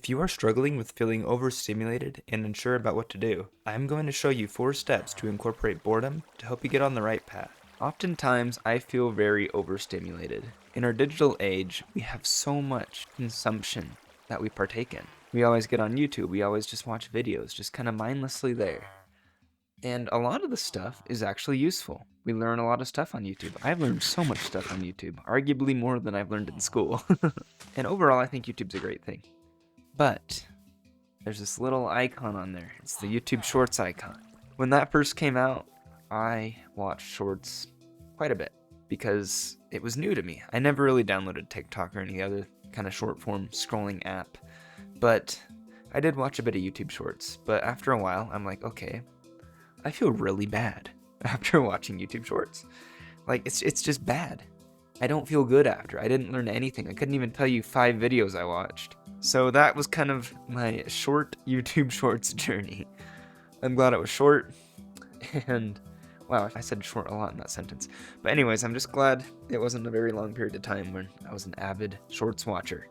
If you are struggling with feeling overstimulated and unsure about what to do, I'm going to show you 4 steps to incorporate boredom to help you get on the right path. Oftentimes, I feel very overstimulated. In our digital age, we have so much consumption that we partake in. We always get on YouTube, we always just watch videos, just kind of mindlessly there. And a lot of the stuff is actually useful. We learn a lot of stuff on YouTube. I've learned so much stuff on YouTube, arguably more than I've learned in school. And overall, I think YouTube's a great thing. But there's this little icon on there. It's the YouTube Shorts icon. When that first came out, I watched Shorts quite a bit because it was new to me. I never really downloaded TikTok or any other kind of short form scrolling app, but I did watch a bit of YouTube Shorts. But after a while, I'm like, okay, I feel really bad after watching YouTube Shorts. Like, it's just bad. I don't feel good after. I didn't learn anything. I couldn't even tell you 5 videos I watched. So that was kind of my short YouTube Shorts journey. I'm glad it was short, and wow, I said short a lot in that sentence. But anyways, I'm just glad it wasn't a very long period of time when I was an avid Shorts watcher.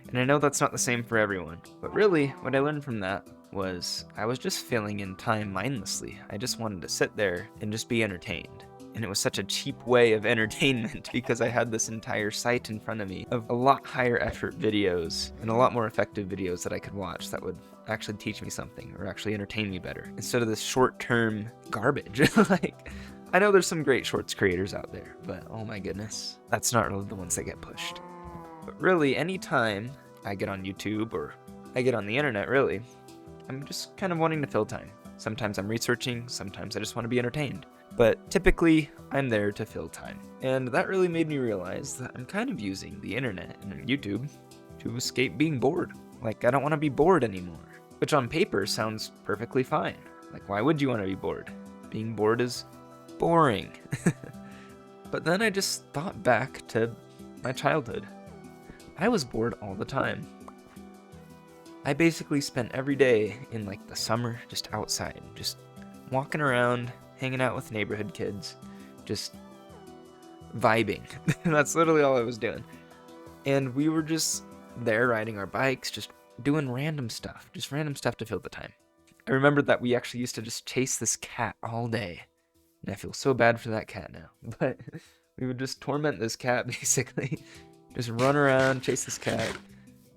And I know that's not the same for everyone, but really, what I learned from that was I was just filling in time mindlessly. I just wanted to sit there and just be entertained. And it was such a cheap way of entertainment because I had this entire site in front of me of a lot higher effort videos and a lot more effective videos that I could watch that would actually teach me something or actually entertain me better instead of this short-term garbage. Like, I know there's some great shorts creators out there, but oh my goodness, that's not really the ones that get pushed. But really, anytime I get on YouTube or I get on the internet, really, I'm just kind of wanting to fill time. Sometimes I'm researching, sometimes I just want to be entertained. But typically, I'm there to fill time. And that really made me realize that I'm kind of using the internet and YouTube to escape being bored. Like, I don't want to be bored anymore. Which on paper sounds perfectly fine. Like, why would you want to be bored? Being bored is boring. But then I just thought back to my childhood. I was bored all the time. I basically spent every day in like the summer just outside, just walking around, hanging out with neighborhood kids, just vibing. That's literally all I was doing. And we were just there riding our bikes, just doing random stuff to fill the time. I remember that we actually used to just chase this cat all day. And I feel so bad for that cat now. But we would just torment this cat, basically. Just run around, chase this cat,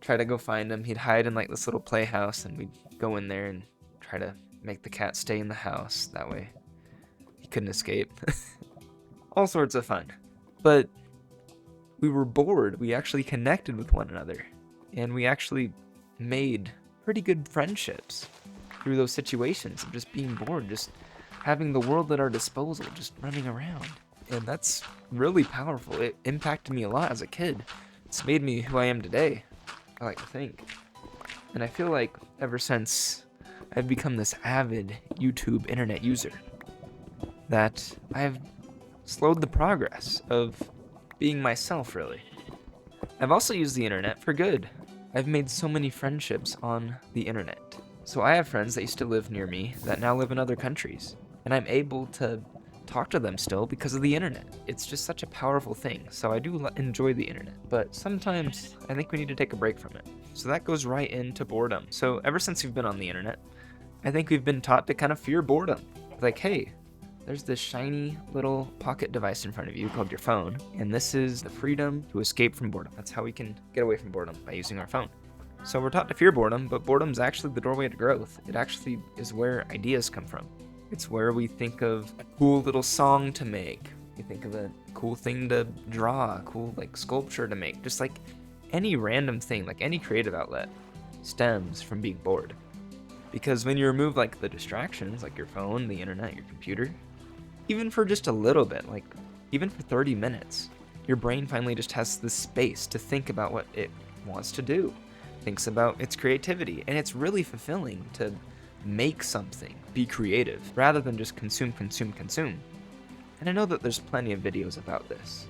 try to go find him. He'd hide in like this little playhouse, and we'd go in there and try to make the cat stay in the house. That way he couldn't escape. All sorts of fun. But we were bored. We actually connected with one another. And we actually made pretty good friendships through those situations of just being bored, just having the world at our disposal, just running around. And that's really powerful. It impacted me a lot as a kid. It's made me who I am today, I like to think. And I feel like ever since I've become this avid YouTube internet user, that I've slowed the progress of being myself, really. I've also used the internet for good. I've made so many friendships on the internet. So I have friends that used to live near me that now live in other countries, and I'm able to talk to them still because of the internet. It's just such a powerful thing, so I do enjoy the internet, but sometimes I think we need to take a break from it. So that goes right into boredom. So ever since we've been on the internet, I think we've been taught to kind of fear boredom. Like, hey, there's this shiny little pocket device in front of you called your phone, and this is the freedom to escape from boredom. That's how we can get away from boredom, by using our phone. So we're taught to fear boredom, but boredom's actually the doorway to growth. It actually is where ideas come from. It's where we think of a cool little song to make. We think of a cool thing to draw, a cool like sculpture to make. Just like any random thing, like any creative outlet, stems from being bored. Because when you remove like the distractions, like your phone, the internet, your computer, even for just a little bit, like even for 30 minutes, your brain finally just has the space to think about what it wants to do, thinks about its creativity, and it's really fulfilling to make something, be creative, rather than just consume. And I know that there's plenty of videos about this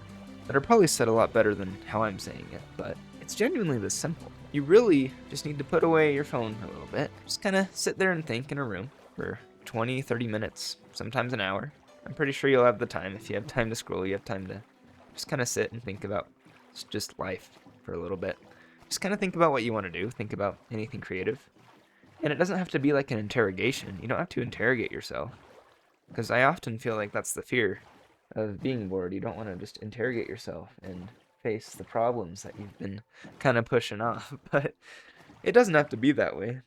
that are probably said a lot better than how I'm saying it, but it's genuinely this simple. You really just need to put away your phone for a little bit, just kind of sit there and think in a room for 20, 30 minutes, sometimes an hour. I'm pretty sure you'll have the time. If you have time to scroll, you have time to just kind of sit and think about just life for a little bit. Just kind of think about what you want to do. Think about anything creative. And it doesn't have to be like an interrogation. You don't have to interrogate yourself. Because I often feel like that's the fear of being bored. You don't want to just interrogate yourself and face the problems that you've been kind of pushing off. But it doesn't have to be that way.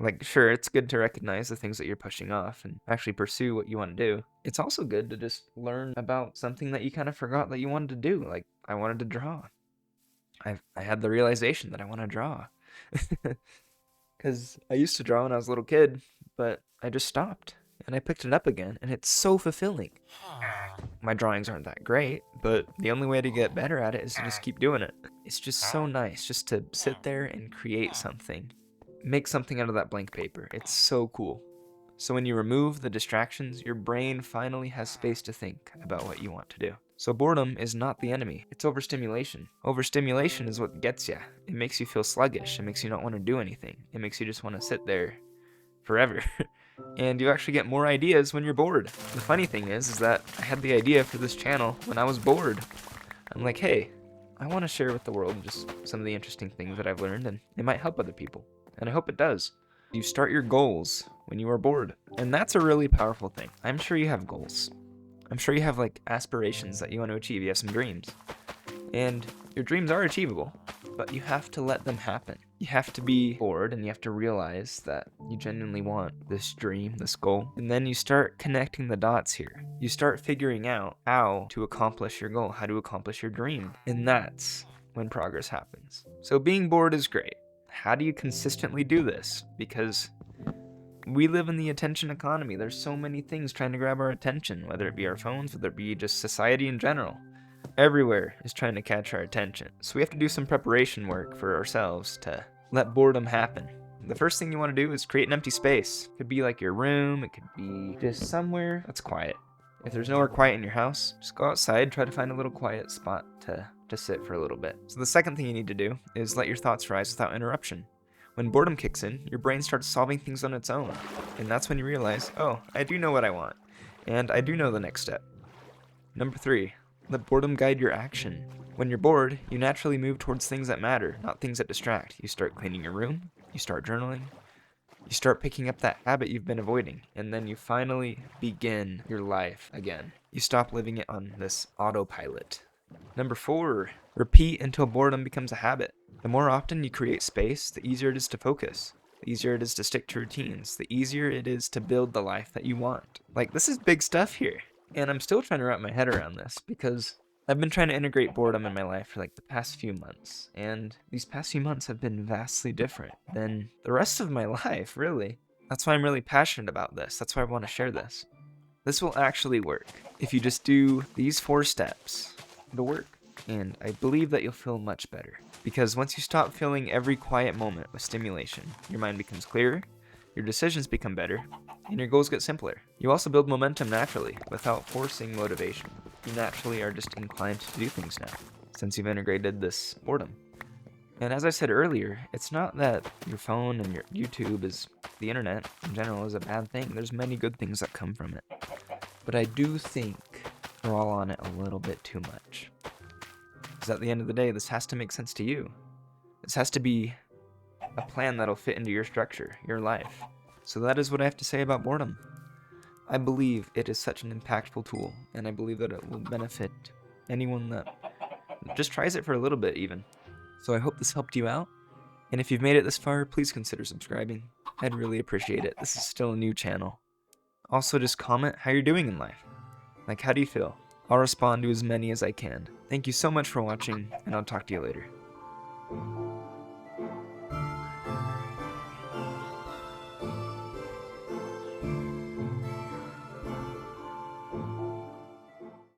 Like, sure, it's good to recognize the things that you're pushing off and actually pursue what you want to do. It's also good to just learn about something that you kind of forgot that you wanted to do. Like, I wanted to draw. I had the realization that I want to draw. Because I used to draw when I was a little kid, but I just stopped. And I picked it up again, and it's so fulfilling. My drawings aren't that great, but the only way to get better at it is to just keep doing it. It's just so nice just to sit there and create something. Make something out of that blank paper. It's so cool. So when you remove the distractions, your brain finally has space to think about what you want to do. So boredom is not the enemy. It's overstimulation. Overstimulation is what gets you. It makes you feel sluggish. It makes you not want to do anything. It makes you just want to sit there forever. And you actually get more ideas when you're bored. The funny thing is that I had the idea for this channel when I was bored. I'm like, hey, I want to share with the world just some of the interesting things that I've learned, and it might help other people. And I hope it does. You start your goals when you are bored. And that's a really powerful thing. I'm sure you have goals. I'm sure you have like aspirations that you want to achieve. You have some dreams. And your dreams are achievable, but you have to let them happen. You have to be bored and you have to realize that you genuinely want this dream, this goal. And then you start connecting the dots here. You start figuring out how to accomplish your goal, how to accomplish your dream. And that's when progress happens. So being bored is great. How do you consistently do this? Because we live in the attention economy. There's so many things trying to grab our attention, whether it be our phones, whether it be just society in general. Everywhere is trying to catch our attention. So we have to do some preparation work for ourselves to let boredom happen. The first thing you want to do is create an empty space. It could be like your room. It could be just somewhere that's quiet. If there's nowhere quiet in your house, just go outside, try to find a little quiet spot to sit for a little bit. So the second thing you need to do is let your thoughts rise without interruption. When boredom kicks in, your brain starts solving things on its own. And that's when you realize, oh, I do know what I want. And I do know the next step. Number 3, let boredom guide your action. When you're bored, you naturally move towards things that matter, not things that distract. You start cleaning your room, you start journaling, you start picking up that habit you've been avoiding, and then you finally begin your life again. You stop living it on this autopilot. Number 4, repeat until boredom becomes a habit. The more often you create space, the easier it is to focus. The easier it is to stick to routines. The easier it is to build the life that you want. Like, this is big stuff here. And I'm still trying to wrap my head around this because I've been trying to integrate boredom in my life for like the past few months. And these past few months have been vastly different than the rest of my life, really. That's why I'm really passionate about this. That's why I want to share this. This will actually work if you just do these 4 steps. It'll work. And I believe that you'll feel much better. Because once you stop filling every quiet moment with stimulation, your mind becomes clearer, your decisions become better, and your goals get simpler. You also build momentum naturally, without forcing motivation. You naturally are just inclined to do things now, since you've integrated this boredom. And as I said earlier, it's not that your phone and your YouTube is the internet in general is a bad thing. There's many good things that come from it. But I do think we're all on it a little bit too much. Because at the end of the day, this has to make sense to you. This has to be a plan that'll fit into your structure, your life. So that is what I have to say about boredom. I believe it is such an impactful tool, and I believe that it will benefit anyone that just tries it for a little bit even. So I hope this helped you out, and if you've made it this far, please consider subscribing. I'd really appreciate it. This is still a new channel. Also, just comment how you're doing in life. Like, how do you feel? I'll respond to as many as I can. Thank you so much for watching, and I'll talk to you later.